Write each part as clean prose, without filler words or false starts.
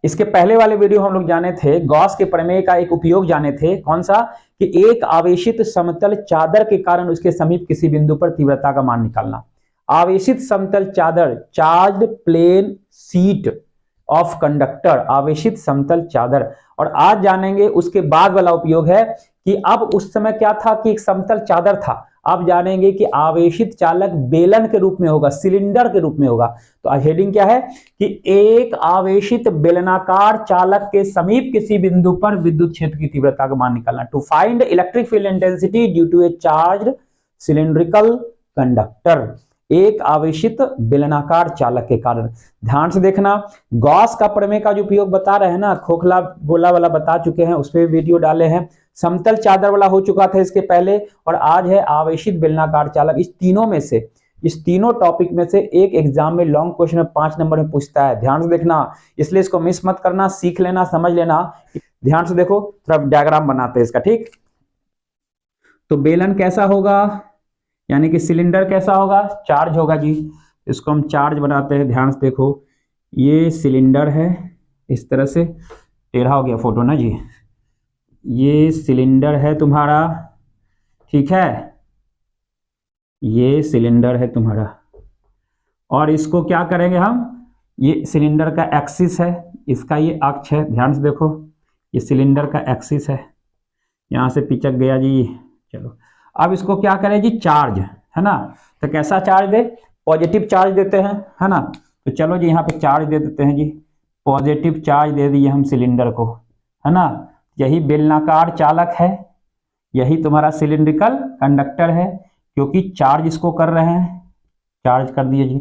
इसके पहले वाले वीडियो हम लोग जाने थे गॉस के प्रमेय का एक उपयोग जाने थे, कौन सा, कि एक आवेशित समतल चादर के कारण उसके समीप किसी बिंदु पर तीव्रता का मान निकालना। आवेशित समतल चादर, charged plane sheet of conductor, आवेशित समतल चादर। और आज जानेंगे उसके बाद वाला उपयोग है कि अब उस समय क्या था कि एक समतल चादर था, अब जानेंगे कि आवेशित चालक बेलन के रूप में होगा, सिलेंडर के रूप में होगा। तो हेडिंग क्या है कि एक आवेशित बेलनाकार चालक के समीप किसी बिंदु पर विद्युत क्षेत्र की तीव्रता का मान निकालना। To find electric field intensity due to a charged cylindrical conductor, एक आवेशित बेलनाकार चालक के कारण। ध्यान से देखना, गॉस का प्रमेय का जो उपयोग बता रहे हैं ना, खोखला गोला वाला बता चुके हैं, उस पर वीडियो डाले हैं। समतल चादर वाला हो चुका था इसके पहले, और आज है आवेशित बेलनाकार चालक। इस तीनों में से, इस तीनों टॉपिक में से एक एग्जाम में लॉन्ग क्वेश्चन में 5 नंबर में पूछता है। ध्यान से देखना, इसलिए इसको मिस मत करना, सीख लेना, समझ लेना। ध्यान से देखो, थोड़ा डायग्राम बनाते हैं इसका, ठीक। तो बेलन कैसा होगा, यानी कि सिलेंडर कैसा होगा, चार्ज होगा जी। इसको हम चार्ज बनाते हैं। ध्यान से देखो, ये सिलेंडर है, इस तरह से टेढ़ा हो गया फोटो ना जी, ये सिलेंडर है तुम्हारा, ठीक है, ये सिलेंडर है तुम्हारा। और इसको क्या करेंगे हम, ये सिलेंडर का एक्सिस है, इसका ये अक्ष है। ध्यान से देखो, ये सिलेंडर का एक्सिस है, यहाँ से पिचक गया जी। चलो अब इसको क्या करें जी, चार्ज, है ना। तो कैसा चार्ज दे, पॉजिटिव चार्ज देते हैं, है ना। तो चलो जी यहाँ पे चार्ज दे देते हैं जी, पॉजिटिव चार्ज दे दिए हम सिलेंडर को, है ना। यही बेलनाकार चालक है, यही तुम्हारा सिलिंड्रिकल कंडक्टर है, क्योंकि चार्ज इसको कर रहे हैं। चार्ज कर दिए जी,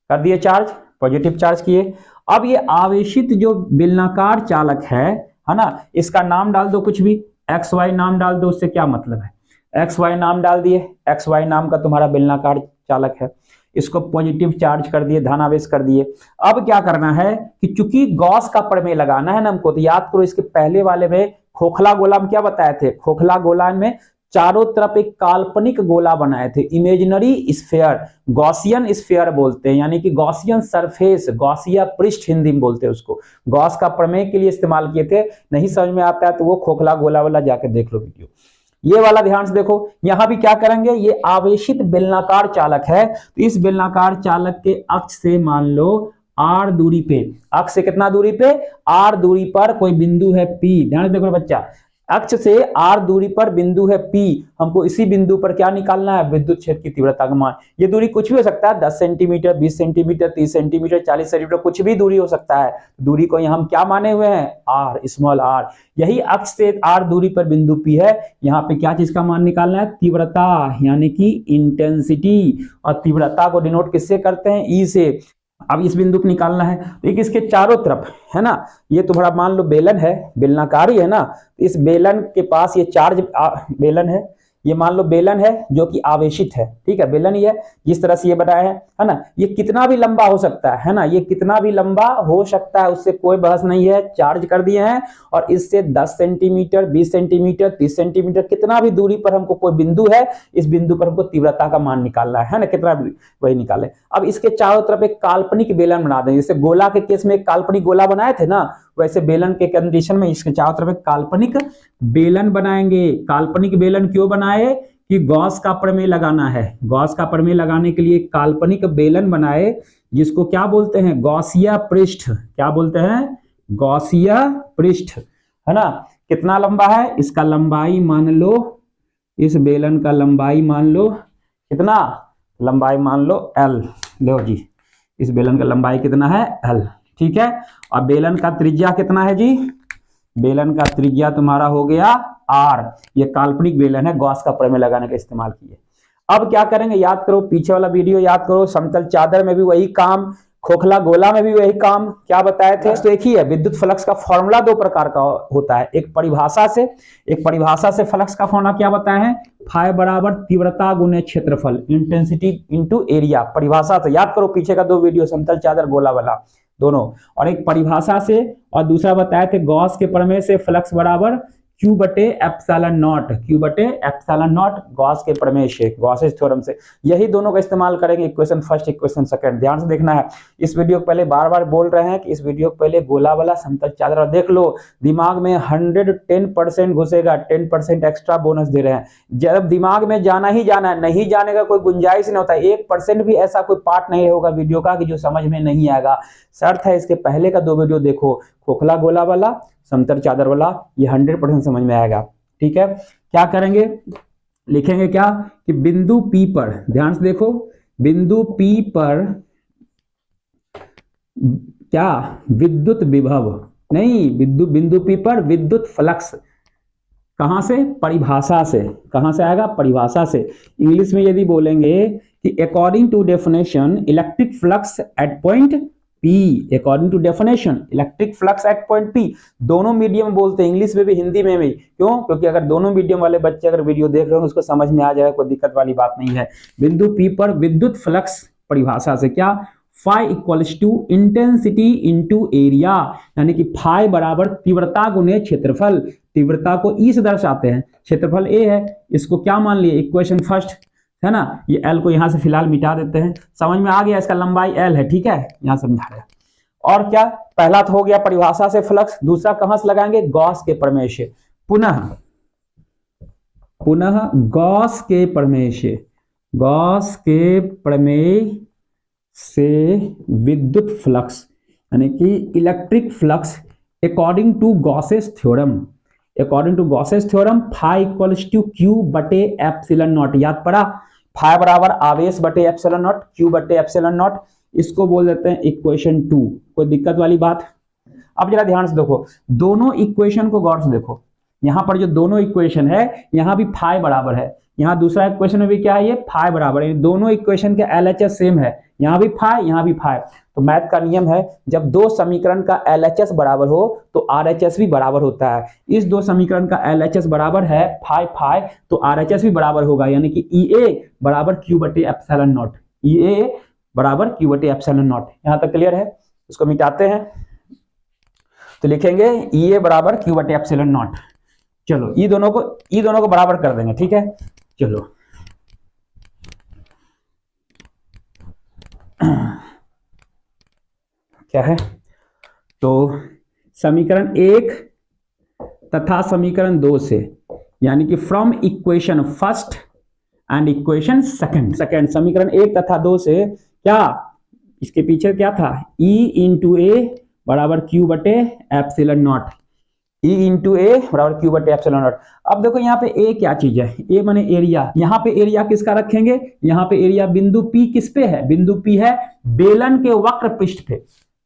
कर दिए चार्ज, पॉजिटिव चार्ज किए। अब ये आवेशित जो बेलनाकार चालक है ना, इसका नाम डाल दो कुछ भी, एक्स वाई नाम डाल दो। उससे क्या मतलब है, एक्स वाई नाम डाल दिए, एक्स वाई नाम का तुम्हारा बेलनाकार चालक है, इसको पॉजिटिव चार्ज कर दिए, धनावेश कर दिए। अब क्या करना है कि चूंकि गॉस का प्रमेय लगाना है ना हमको, तो याद करो इसके पहले वाले में खोखला गोला में क्या बताए थे, खोखला गोला में चारों तरफ एक काल्पनिक गोला बनाए थे, इमेजिनरी स्फीयर, गॉसियन स्फीयर बोलते हैं, यानी कि गॉसियन सरफेस, गॉसिया पृष्ठ हिंदी में बोलते हैं उसको। गॉस का प्रमेय के लिए इस्तेमाल किए थे। नहीं समझ में आता है तो वो खोखला गोला वाला जाके देख लो वीडियो। ये वाला ध्यान से देखो, यहां भी क्या करेंगे, ये आवेशित बेलनाकार चालक है, तो इस बेलनाकार चालक के अक्ष से मान लो r दूरी पे, अक्ष से कितना दूरी पे, r दूरी पर कोई बिंदु है P। ध्यान से देखो बच्चा, अक्ष से r दूरी पर बिंदु है P, हमको इसी बिंदु पर क्या निकालना है, विद्युत क्षेत्र की तीव्रता का मान। ये दूरी कुछ भी हो सकता है, 10 सेंटीमीटर, 20 सेंटीमीटर, 30 सेंटीमीटर, 40 सेंटीमीटर, कुछ भी दूरी हो सकता है। दूरी को यहाँ हम क्या माने हुए हैं, r, स्मॉल r। यही अक्ष से r दूरी पर बिंदु P है, यहाँ पे क्या चीज का मान निकालना है, तीव्रता, यानी कि इंटेंसिटी। और तीव्रता को डिनोट किससे करते हैं, E से। अब इस बिंदु को निकालना है, तो एक इसके चारों तरफ, है ना, ये तुम्हारा मान लो बेलन है, बेलनाकारी है ना, तो इस बेलन के पास ये चार्ज बेलन है, ये मान लो बेलन है जो कि आवेशित है, ठीक है, बेलन ही है, जिस तरह से ये बनाया है ना। ये कितना भी लंबा हो सकता है ना, ये कितना भी लंबा हो सकता है, उससे कोई बहस नहीं है। चार्ज कर दिए हैं, और इससे 10 सेंटीमीटर, 20 सेंटीमीटर, 30 सेंटीमीटर, कितना भी दूरी पर हमको कोई बिंदु है, इस बिंदु पर हमको तीव्रता का मान निकालना है ना, कितना भी वही निकाले। अब इसके चारों तरफ एक काल्पनिक बेलन बना देंगे, जैसे गोला के केस में एक काल्पनिक गोला बनाए थे ना, वैसे बेलन के कंडीशन में इसके चारों तरफ एक काल्पनिक बेलन बनाएंगे। काल्पनिक बेलन क्यों बनाए, कि गॉस का प्रमेय लगाना है। गॉस का प्रमेय लगाने के लिए काल्पनिक बेलन बनाए, जिसको क्या बोलते हैं, गॉसिया पृष्ठ। क्या बोलते हैं, गॉसिया पृष्ठ, है ना। कितना लंबा है, इसका लंबाई मान लो, इस बेलन का लंबाई मान लो कितना, लंबाई मान लो L। लो जी, इस बेलन का लंबाई कितना है, L, ठीक है। और बेलन का त्रिज्या कितना है जी, बेलन का त्रिज्या तुम्हारा हो गया R। ये काल्पनिक बेलन है, गॉस का प्रमेय लगाने का इस्तेमाल किए। अब क्या करेंगे, याद करो पीछे वाला वीडियो याद करो, समतल चादर में भी वही काम, खोखला गोला में भी वही काम, क्या बताए थे, तो एक ही है। विद्युत फ्लक्स का फॉर्मूला दो प्रकार का होता है, एक परिभाषा से फ्लक्स का फॉर्मूला क्या बताए हैं, फाई बराबर तीव्रता गुने क्षेत्रफल, इंटेंसिटी इंटू एरिया। परिभाषा से याद करो, पीछे का 2 वीडियो, समतल चादर गोला वाला दोनों। और एक परिभाषा से, और दूसरा बताए थे गॉस के प्रमेय से फ्लक्स बराबर Q बटे एप्सिलॉन नॉट, Q बटे एप्सिलॉन नॉट गॉस के प्रमेय से, गॉसेस थ्योरम से। यही दोनों का इस्तेमाल करेंगे इक्वेशन फर्स्ट इक्वेशन सेकंड। ध्यान से देखना है, इस वीडियो को पहले बार बार बोल रहे हैं कि इस वीडियो को पहले गोला वाला समतल चादर देख लो, दिमाग में 110% घुसेगा, 10% एक्स्ट्रा बोनस दे रहे हैं। जब दिमाग में जाना ही जाना है, नहीं जाने का कोई गुंजाइश नहीं होता, 1% भी ऐसा कोई पार्ट नहीं होगा वीडियो का कि जो समझ में नहीं आएगा। शर्त है इसके पहले का 2 वीडियो देखो, खोखला गोला वाला, समतल चादर वाला, ये 100% समझ में आएगा। ठीक है, क्या करेंगे, लिखेंगे क्या कि बिंदु P पर, ध्यान से देखो, बिंदु P पर क्या विद्युत विभव नहीं, बिंदु P पर विद्युत फ्लक्स, कहां से, परिभाषा से, कहां से आएगा, परिभाषा से। इंग्लिश में यदि बोलेंगे कि according to definition electric flux at point P, according to definition electric flux at point P, दोनों मीडियम में बोलते हैं, इंग्लिश में भी हिंदी में भी। क्यों, क्योंकि अगर दोनों मीडियम वाले बच्चे अगर वीडियो देख रहे हो उसको समझ में आ जाएगा, कोई दिक्कत वाली बात नहीं है। बिंदु P पर विद्युत फ्लक्स परिभाषा से क्या, phi equals to intensity into area, यानी कि फाई बराबर तीव्रता गुने क्षेत्रफल, तीव्रता को ई से दर्शाते हैं, क्षेत्रफल ए है, इसको क्या मान लिए, इक्वेशन फर्स्ट है ना, ये एल को यहां से फिलहाल मिटा देते हैं, समझ में आ गया, इसका लंबाई एल है। ठीक है, यहां समझा रहे हैं। और क्या, पहला तो हो गया परिभाषा से फ्लक्स, दूसरा कहां से लगाएंगे, गॉस के प्रमेय से, पुनः गॉस के प्रमेय से, गॉस के प्रमेय से विद्युत फ्लक्स यानी कि electric flux according to Gauss's theorem, according to Gauss's theorem phi equals to Q बटे एप्सिलॉन नॉट, याद पड़ा, फाई बराबर आवेश बटे एप्सिलॉन नॉट, Q बटे एप्सिलॉन नॉट, इसको बोल देते हैं इक्वेशन 2। कोई दिक्कत वाली बात। अब जरा ध्यान से देखो, दोनों इक्वेशन को गौर से देखो, यहां पर जो दोनों इक्वेशन है, यहां भी फाई बराबर है, यहां दूसरा इक्वेशन में भी क्या है, ये फाई बराबर है, दोनों इक्वेशन के LHS सेम है, यहां भी फाई, यहां भी फाई। तो मैथ का नियम है, जब दो समीकरण का LHS बराबर हो तो RHS भी बराबर होता है। इस दो समीकरण का LHS बराबर है फाई फाई, तो RHS भी बराबर होगा, यानी कि EA बराबर Q बटे एप्सिलॉन नॉट, EA बराबर Q बटे एप्सिलॉन नॉट। यहां तक क्लियर है, इसको मिटाते हैं तो लिखेंगे EA बराबर Q बटे एप्सिलॉन नॉट। चलो ये दोनों को बराबर कर देंगे। ठीक है, चलो क्या है, तो समीकरण 1 तथा समीकरण 2 से, यानी कि from equation first and equation second, समीकरण 1 तथा 2 से क्या, इसके पीछे क्या था, E इंटू ए बराबर Q बटे एप्सिलॉन नॉट, E इंटू ए बराबर Q बटे एप्सिलॉन नॉट। अब देखो यहाँ पे ए क्या चीज है, ए माने एरिया, यहाँ पे एरिया किसका रखेंगे, यहाँ पे एरिया बिंदु P किस पे है, बिंदु P है बेलन के वक्र पृष्ठ पे,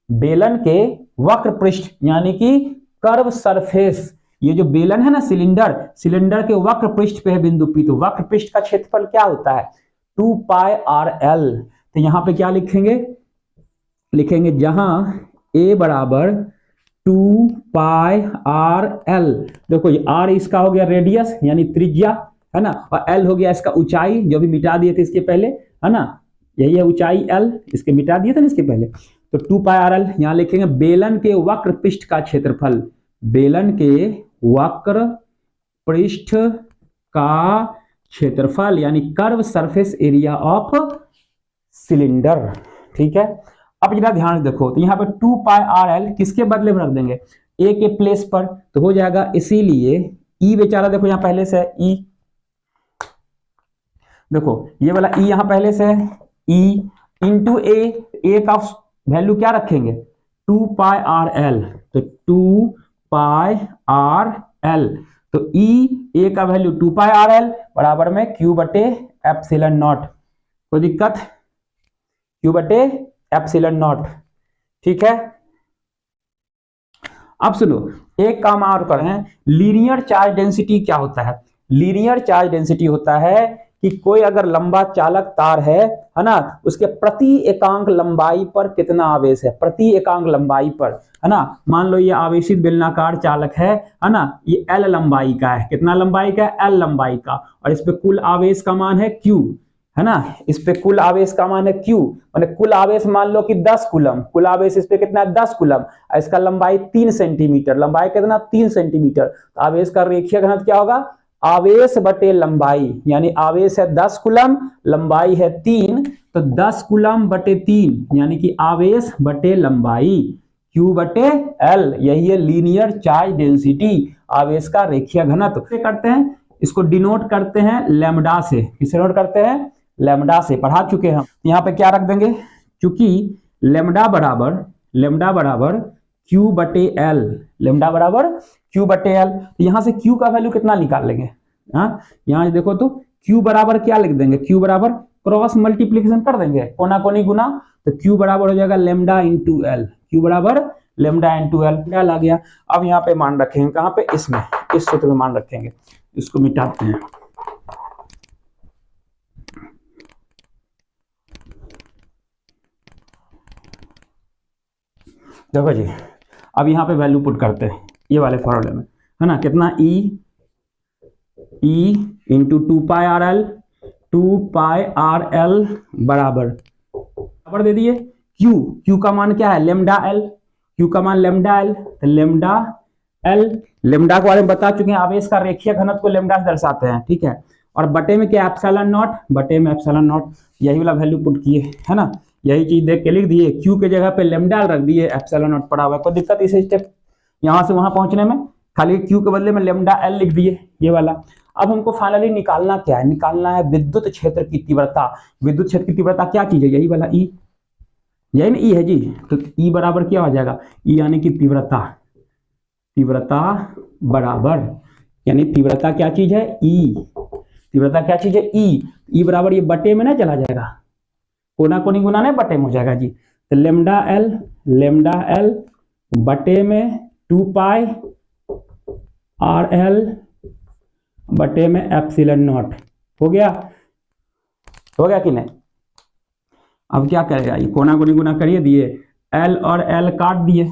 बेलन के वक्र पृष्ठ यानी कि कर्व सरफेस, ये जो बेलन है ना, सिलेंडर के वक्र पृष्ठ पे है बिंदु P, तो वक्र पृष्ठ का क्षेत्रफल क्या होता है, 2 पाई RL। तो यहां पे क्या लिखेंगे जहां a बराबर 2 पाई RL, देखो ये R इसका हो गया रेडियस यानी त्रिज्या है ना, और L हो गया इसका ऊंचाई, जो भी मिटा दिए थे इसके पहले है ना, यही है ऊंचाई L, इसके मिटा दिए थे ना इसके पहले, तो 2 पाई RL। यहां लिखेंगे बेलन के वक्र पृष्ठ का क्षेत्रफल, बेलन के वक्र पृष्ठ का क्षेत्रफल यानी curve surface area of cylinder. ठीक है, अब जरा ध्यान से देखो, तो यहाँ पे 2 पाई RL किसके बदले में रख देंगे, A के प्लेस पर, तो हो जाएगा, इसीलिए E बेचारा देखो यहाँ पहले से है, E देखो ये वाला E यहाँ पहले से है, E इंटू A का वैल्यू क्या रखेंगे, 2 पाई RL, तो 2 पाई RL, तो A का वैल्यू 2 पाई RL बराबर में Q बटे एप्सिलॉन नॉट, कोई दिक्कत, Q बटे एप्सिलॉन नॉट। ठीक है, अब सुनो एक काम और करें, लीनियर चार्ज डेंसिटी क्या होता है, लीनियर चार्ज डेंसिटी होता है कि कोई अगर लंबा चालक तार है ना, उसके प्रति एकांक लंबाई पर कितना आवेश है, प्रति एकांक लंबाई पर है ना, मान लो ये आवेशित बेलनाकार चालक है ना, ये L लंबाई का है, कितना लंबाई का है, L लंबाई का, और इस पे कुल आवेश का मान है Q, है ना। इस पे कुल आवेश का मान है Q, माने कुल आवेश मान लो कि 10 कूलम, कुल आवेश इस पे कितना है 10 कूलम, इसका लंबाई 3 सेंटीमीटर, लंबाई कितना 3 सेंटीमीटर, तो आवेश का रेखीय घनत्व क्या होगा, आवेश बटे लंबाई, यानी आवेश है 10 कूलम, लंबाई है 3, तो 10 कूलम बटे 3 यानी कि आवेश बटे लंबाई Q बटे L, यही है लीनियर चार्ज डेंसिटी, आवेश का रेखीय घनत्व। कैसे करते हैं, इसको डिनोट करते हैं लैम्डा से, किससे डिनोट करते हैं, लैम्डा से, पढ़ा चुके हैं हम। यहाँ पे क्या रख देंगे, क्योंकि लैम्डा बराबर Q बटे L, लैम्डा बराबर Q बटे L, तो यहाँ से Q का वैल्यू कितना निकाल लेंगे, हाँ यहाँ देखो तो Q बराबर क्या लिख देंगे, Q बराबर क्रॉस मल्टीप्लीकेशन कर देंगे, कोना कोनी गुना, तो Q बराबर हो जाएगा लैम्डा इंटू L, Q बराबर लैम्डा इंटू L, क्या आ गया। अब यहाँ पे मान रखेंगे कहाँ पे, इसमें, इस सूत्र में मान रखेंगे, इसको मिटाते हैं। देखो जी, अब यहाँ पे वैल्यू पुट करते हैं ये वाले फॉर्मूले में, है ना, कितना E इंटू 2πRL, 2πRL बराबर दे दिए Q का मान क्या है लेमडा L, Q का मान लेमडा L, तो लेमडा L, लेमडा के बारे में बता चुके हैं, आवेश का रेखीय घनत्व को लेमडा से दर्शाते हैं, ठीक है, और बटे में क्या एप्सिलॉन नॉट, बटे में एप्सिलॉन नॉट, यही वाला वैल्यू पुट किए, है ना, यही चीज देख के लिख दिए, Q के जगह पे लेमडा रख दिए, एप्सिलॉन नॉट पड़ा हुआ है, कोई दिक्कत इस स्टेप यहां से वहां पहुंचने में, खाली Q के बदले में लेमडा L लिख दिए, ये वाला। अब हमको फाइनली निकालना क्या है, निकालना है विद्युत क्षेत्र की तीव्रता, विद्युत क्षेत्र की तीव्रता क्या चीज है, यही वाला E, यही ना E है जी, तो E बराबर क्या हो जाएगा, E यानी कि तीव्रता, तीव्रता बराबर, यानी तीव्रता क्या चीज है E, तीव्रता क्या चीज है E बराबर ये बटे में ना चला जाएगा, कोना कोनी गुना नहीं बटे में हो जाएगा जी, तो लेमडा L बटे में 2πRL बटे में एप्सिलॉन नॉट, हो गया कि नहीं। अब क्या करेगा, ये कोना कोनी गुना करिए दिए, L और L काट दिए,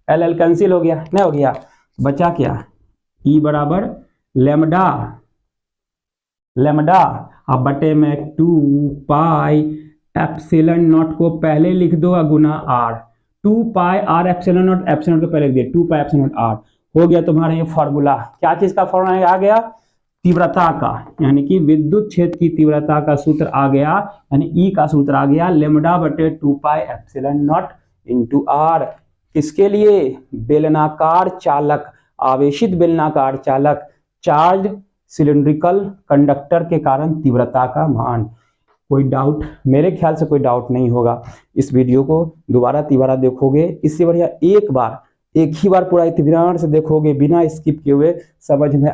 L कैंसिल हो गया, नहीं हो गया, बचा क्या, E बराबर लेमडा अब बटे में 2π एप्सिलॉन नॉट को पहले लिख दो गुना R, 2πR एप्सिलॉन नॉट को पहले लिख दिए, 2π एप्सिलॉन नॉट R, हो गया तुम्हारा ये फॉर्मूला, क्या चीज का फॉर्मूला आ गया, तीव्रता का, यानी कि विद्युत क्षेत्र की तीव्रता का सूत्र आ गया, यानी E का सूत्र आ गया लेमडा बटे 2π एप्सिलॉन नॉट इंटू R, किसके लिए, बेलनाकार चालक, आवेशित बेलनाकार चालक, चार्ज सिलिंड्रिकल कंडक्टर के कारण तीव्रता का मान। कोई डाउट, मेरे ख्याल से कोई डाउट नहीं होगा, इस वीडियो को दोबारा तीबारा देखोगे, इससे बढ़िया एक ही बार पूरा इत्मीनान से देखोगे बिना स्किप किए हुए, समझ में